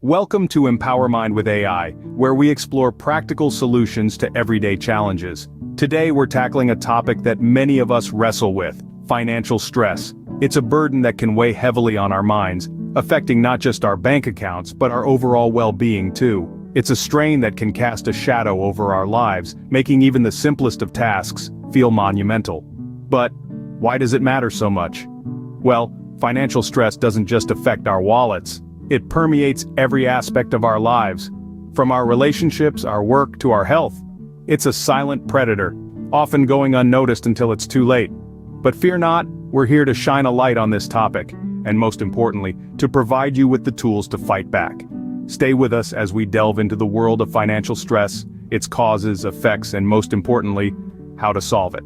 Welcome to Empower Mind with AI, where we explore practical solutions to everyday challenges. Today we're tackling a topic that many of us wrestle with: financial stress. It's a burden that can weigh heavily on our minds, affecting not just our bank accounts but our overall well-being too. It's a strain that can cast a shadow over our lives, making even the simplest of tasks feel monumental. But why does it matter so much? Well, financial stress doesn't just affect our wallets. It permeates every aspect of our lives, from our relationships, our work, to our health. It's a silent predator, often going unnoticed until it's too late. But fear not, we're here to shine a light on this topic, and most importantly, to provide you with the tools to fight back. Stay with us as we delve into the world of financial stress, its causes, effects, and most importantly, how to solve it.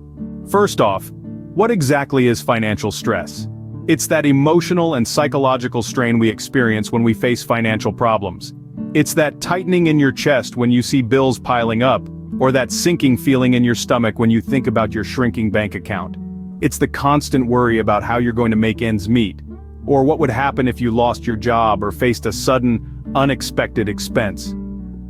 First off, what exactly is financial stress? It's that emotional and psychological strain we experience when we face financial problems. It's that tightening in your chest when you see bills piling up, or that sinking feeling in your stomach when you think about your shrinking bank account. It's the constant worry about how you're going to make ends meet, or what would happen if you lost your job or faced a sudden, unexpected expense.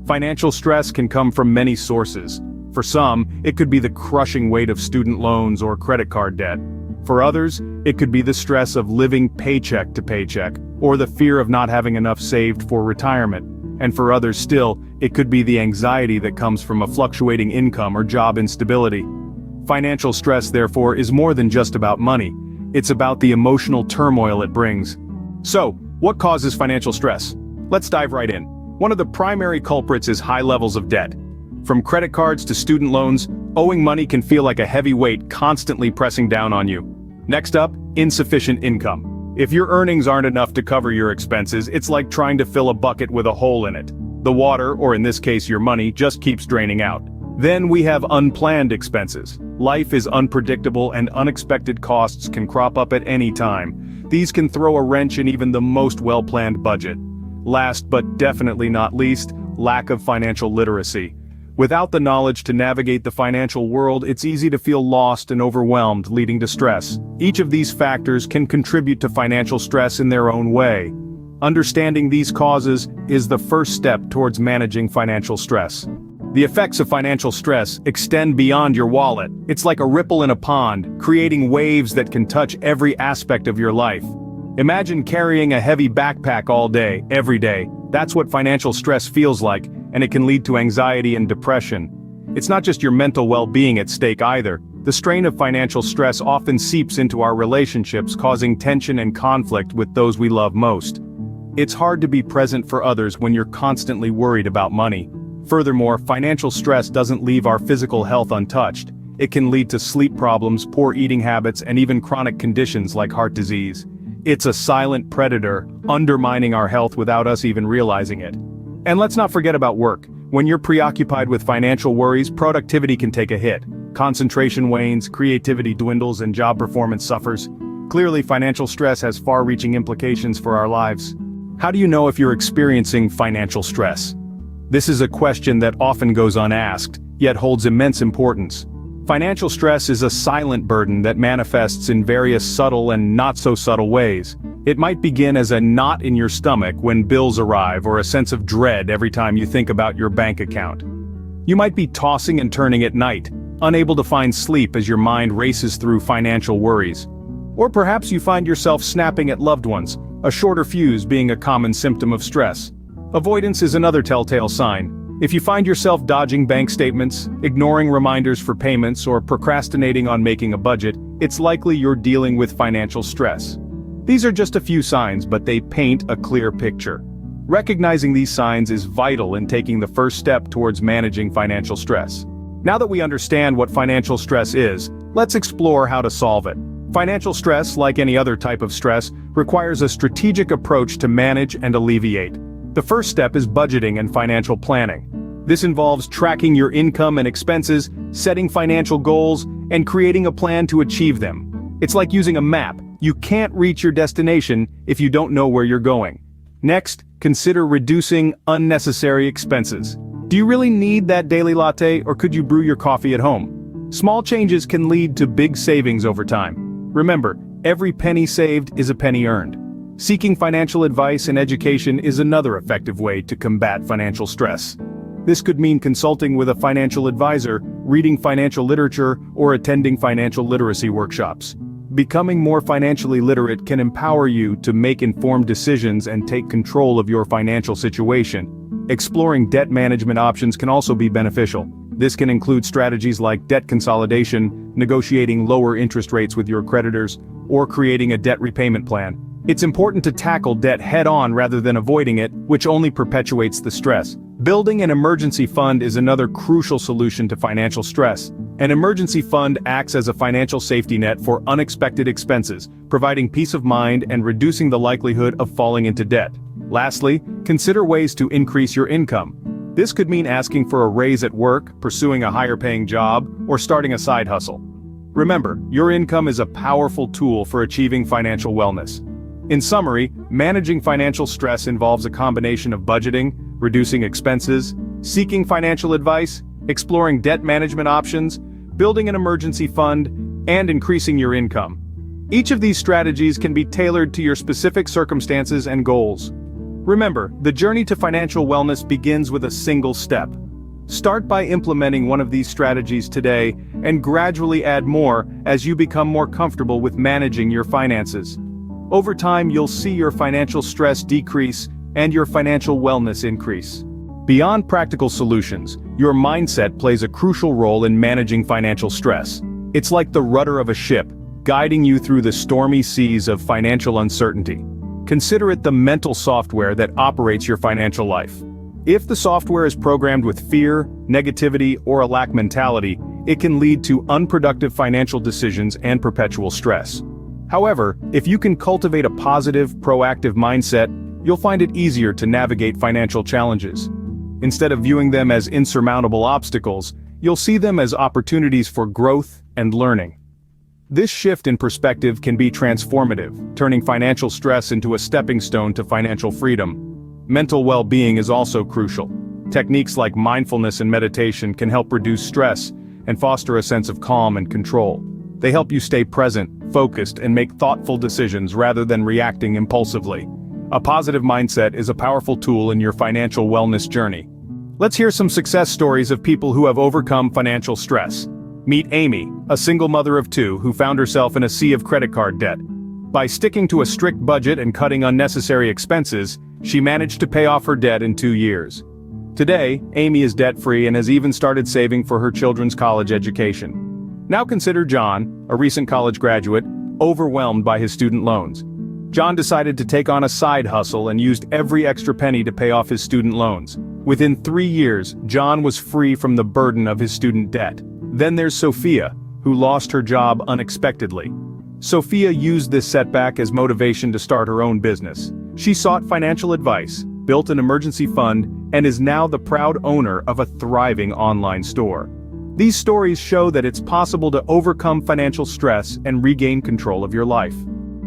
Financial stress can come from many sources. For some, it could be the crushing weight of student loans or credit card debt. For others, it could be the stress of living paycheck to paycheck, or the fear of not having enough saved for retirement. And for others still, it could be the anxiety that comes from a fluctuating income or job instability. Financial stress, therefore, is more than just about money. It's about the emotional turmoil it brings. So, what causes financial stress? Let's dive right in. One of the primary culprits is high levels of debt. From credit cards to student loans, owing money can feel like a heavy weight constantly pressing down on you. Next up, insufficient income. If your earnings aren't enough to cover your expenses, it's like trying to fill a bucket with a hole in it. The water, or in this case your money, just keeps draining out. Then we have unplanned expenses. Life is unpredictable and unexpected costs can crop up at any time. These can throw a wrench in even the most well-planned budget. Last but definitely not least, lack of financial literacy. Without the knowledge to navigate the financial world, it's easy to feel lost and overwhelmed, leading to stress. Each of these factors can contribute to financial stress in their own way. Understanding these causes is the first step towards managing financial stress. The effects of financial stress extend beyond your wallet. It's like a ripple in a pond, creating waves that can touch every aspect of your life. Imagine carrying a heavy backpack all day, every day. That's what financial stress feels like, and it can lead to anxiety and depression. It's not just your mental well-being at stake either. The strain of financial stress often seeps into our relationships, causing tension and conflict with those we love most. It's hard to be present for others when you're constantly worried about money. Furthermore, financial stress doesn't leave our physical health untouched. It can lead to sleep problems, poor eating habits, and even chronic conditions like heart disease. It's a silent predator, undermining our health without us even realizing it. And let's not forget about work. When you're preoccupied with financial worries, productivity can take a hit. Concentration wanes, creativity dwindles, and job performance suffers. Clearly, financial stress has far-reaching implications for our lives. How do you know if you're experiencing financial stress? This is a question that often goes unasked, yet holds immense importance. Financial stress is a silent burden that manifests in various subtle and not-so-subtle ways. It might begin as a knot in your stomach when bills arrive, or a sense of dread every time you think about your bank account. You might be tossing and turning at night, unable to find sleep as your mind races through financial worries. Or perhaps you find yourself snapping at loved ones, a shorter fuse being a common symptom of stress. Avoidance is another telltale sign. If you find yourself dodging bank statements, ignoring reminders for payments, or procrastinating on making a budget, it's likely you're dealing with financial stress. These are just a few signs, but they paint a clear picture. Recognizing these signs is vital in taking the first step towards managing financial stress. Now that we understand what financial stress is, let's explore how to solve it. Financial stress, like any other type of stress, requires a strategic approach to manage and alleviate. The first step is budgeting and financial planning. This involves tracking your income and expenses, setting financial goals, and creating a plan to achieve them. It's like using a map. You can't reach your destination if you don't know where you're going. Next, consider reducing unnecessary expenses. Do you really need that daily latte, or could you brew your coffee at home? Small changes can lead to big savings over time. Remember, every penny saved is a penny earned. Seeking financial advice and education is another effective way to combat financial stress. This could mean consulting with a financial advisor, reading financial literature, or attending financial literacy workshops. Becoming more financially literate can empower you to make informed decisions and take control of your financial situation. Exploring debt management options can also be beneficial. This can include strategies like debt consolidation, negotiating lower interest rates with your creditors, or creating a debt repayment plan. It's important to tackle debt head-on rather than avoiding it, which only perpetuates the stress. Building an emergency fund is another crucial solution to financial stress. An emergency fund acts as a financial safety net for unexpected expenses, providing peace of mind and reducing the likelihood of falling into debt. Lastly, consider ways to increase your income. This could mean asking for a raise at work, pursuing a higher-paying job, or starting a side hustle. Remember, your income is a powerful tool for achieving financial wellness. In summary, managing financial stress involves a combination of budgeting, reducing expenses, seeking financial advice, exploring debt management options, building an emergency fund, and increasing your income. Each of these strategies can be tailored to your specific circumstances and goals. Remember, the journey to financial wellness begins with a single step. Start by implementing one of these strategies today and gradually add more as you become more comfortable with managing your finances. Over time, you'll see your financial stress decrease and your financial wellness increase. Beyond practical solutions, your mindset plays a crucial role in managing financial stress. It's like the rudder of a ship, guiding you through the stormy seas of financial uncertainty. Consider it the mental software that operates your financial life. If the software is programmed with fear, negativity, or a lack mentality, it can lead to unproductive financial decisions and perpetual stress. However, if you can cultivate a positive, proactive mindset, you'll find it easier to navigate financial challenges. Instead of viewing them as insurmountable obstacles, you'll see them as opportunities for growth and learning. This shift in perspective can be transformative, turning financial stress into a stepping stone to financial freedom. Mental well-being is also crucial. Techniques like mindfulness and meditation can help reduce stress and foster a sense of calm and control. They help you stay present, focused, and make thoughtful decisions rather than reacting impulsively. A positive mindset is a powerful tool in your financial wellness journey. Let's hear some success stories of people who have overcome financial stress. Meet Amy, a single mother of two who found herself in a sea of credit card debt. By sticking to a strict budget and cutting unnecessary expenses, she managed to pay off her debt in 2 years. Today, Amy is debt-free and has even started saving for her children's college education. Now consider John, a recent college graduate, overwhelmed by his student loans. John decided to take on a side hustle and used every extra penny to pay off his student loans. Within 3 years, John was free from the burden of his student debt. Then there's Sophia, who lost her job unexpectedly. Sophia used this setback as motivation to start her own business. She sought financial advice, built an emergency fund, and is now the proud owner of a thriving online store. These stories show that it's possible to overcome financial stress and regain control of your life.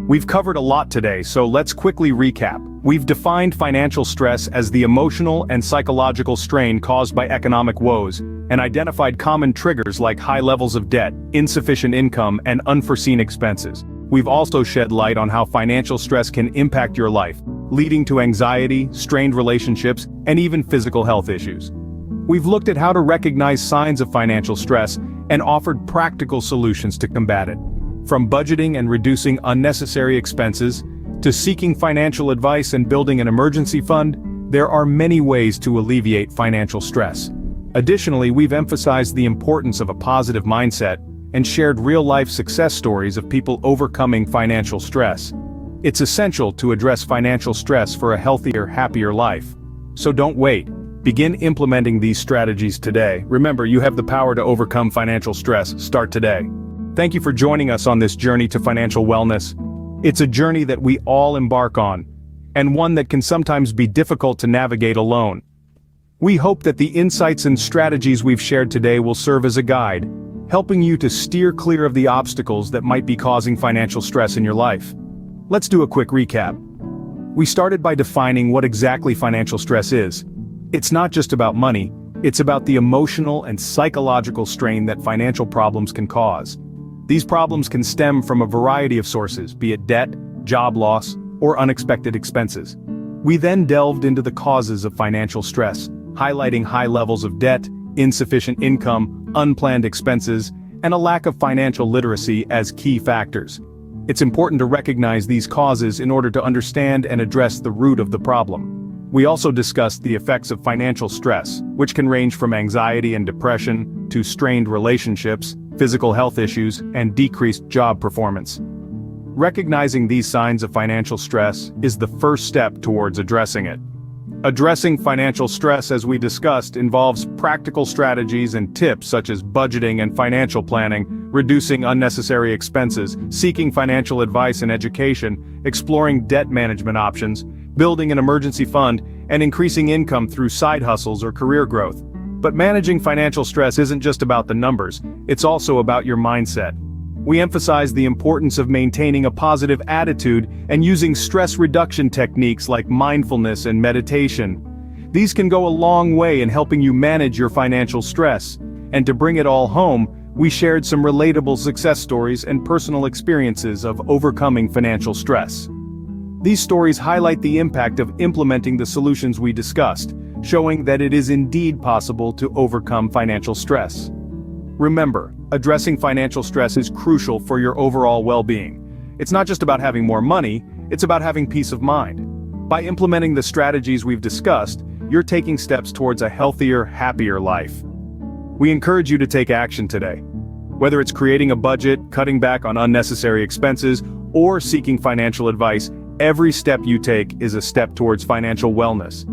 We've covered a lot today, so let's quickly recap. We've defined financial stress as the emotional and psychological strain caused by economic woes, and identified common triggers like high levels of debt, insufficient income, and unforeseen expenses. We've also shed light on how financial stress can impact your life, leading to anxiety, strained relationships, and even physical health issues. We've looked at how to recognize signs of financial stress and offered practical solutions to combat it. From budgeting and reducing unnecessary expenses, to seeking financial advice and building an emergency fund, there are many ways to alleviate financial stress. Additionally, we've emphasized the importance of a positive mindset and shared real-life success stories of people overcoming financial stress. It's essential to address financial stress for a healthier, happier life. So don't wait. Begin implementing these strategies today. Remember, you have the power to overcome financial stress. Start today. Thank you for joining us on this journey to financial wellness. It's a journey that we all embark on, and one that can sometimes be difficult to navigate alone. We hope that the insights and strategies we've shared today will serve as a guide, helping you to steer clear of the obstacles that might be causing financial stress in your life. Let's do a quick recap. We started by defining what exactly financial stress is. It's not just about money, it's about the emotional and psychological strain that financial problems can cause. These problems can stem from a variety of sources, be it debt, job loss, or unexpected expenses. We then delved into the causes of financial stress, highlighting high levels of debt, insufficient income, unplanned expenses, and a lack of financial literacy as key factors. It's important to recognize these causes in order to understand and address the root of the problem. We also discussed the effects of financial stress, which can range from anxiety and depression to strained relationships, physical health issues, and decreased job performance. Recognizing these signs of financial stress is the first step towards addressing it. Addressing financial stress, as we discussed, involves practical strategies and tips such as budgeting and financial planning, reducing unnecessary expenses, seeking financial advice and education, exploring debt management options, building an emergency fund, and increasing income through side hustles or career growth. But managing financial stress isn't just about the numbers, it's also about your mindset. We emphasize the importance of maintaining a positive attitude and using stress reduction techniques like mindfulness and meditation. These can go a long way in helping you manage your financial stress. And to bring it all home, we shared some relatable success stories and personal experiences of overcoming financial stress. These stories highlight the impact of implementing the solutions we discussed, showing that it is indeed possible to overcome financial stress. Remember, addressing financial stress is crucial for your overall well-being. It's not just about having more money, it's about having peace of mind. By implementing the strategies we've discussed, you're taking steps towards a healthier, happier life. We encourage you to take action today. Whether it's creating a budget, cutting back on unnecessary expenses, or seeking financial advice, every step you take is a step towards financial wellness.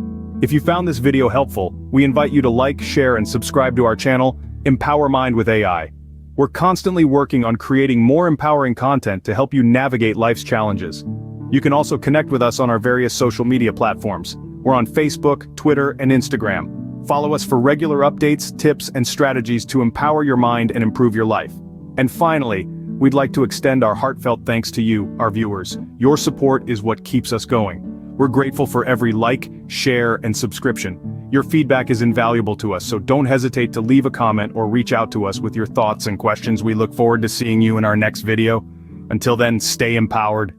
If you found this video helpful, we invite you to like, share, and subscribe to our channel, Empower Mind with AI. We're constantly working on creating more empowering content to help you navigate life's challenges. You can also connect with us on our various social media platforms. We're on Facebook, Twitter, and Instagram. Follow us for regular updates, tips, and strategies to empower your mind and improve your life. And finally, we'd like to extend our heartfelt thanks to you, our viewers. Your support is what keeps us going. We're grateful for every like, share, and subscription. Your feedback is invaluable to us, so don't hesitate to leave a comment or reach out to us with your thoughts and questions. We look forward to seeing you in our next video. Until then, stay empowered,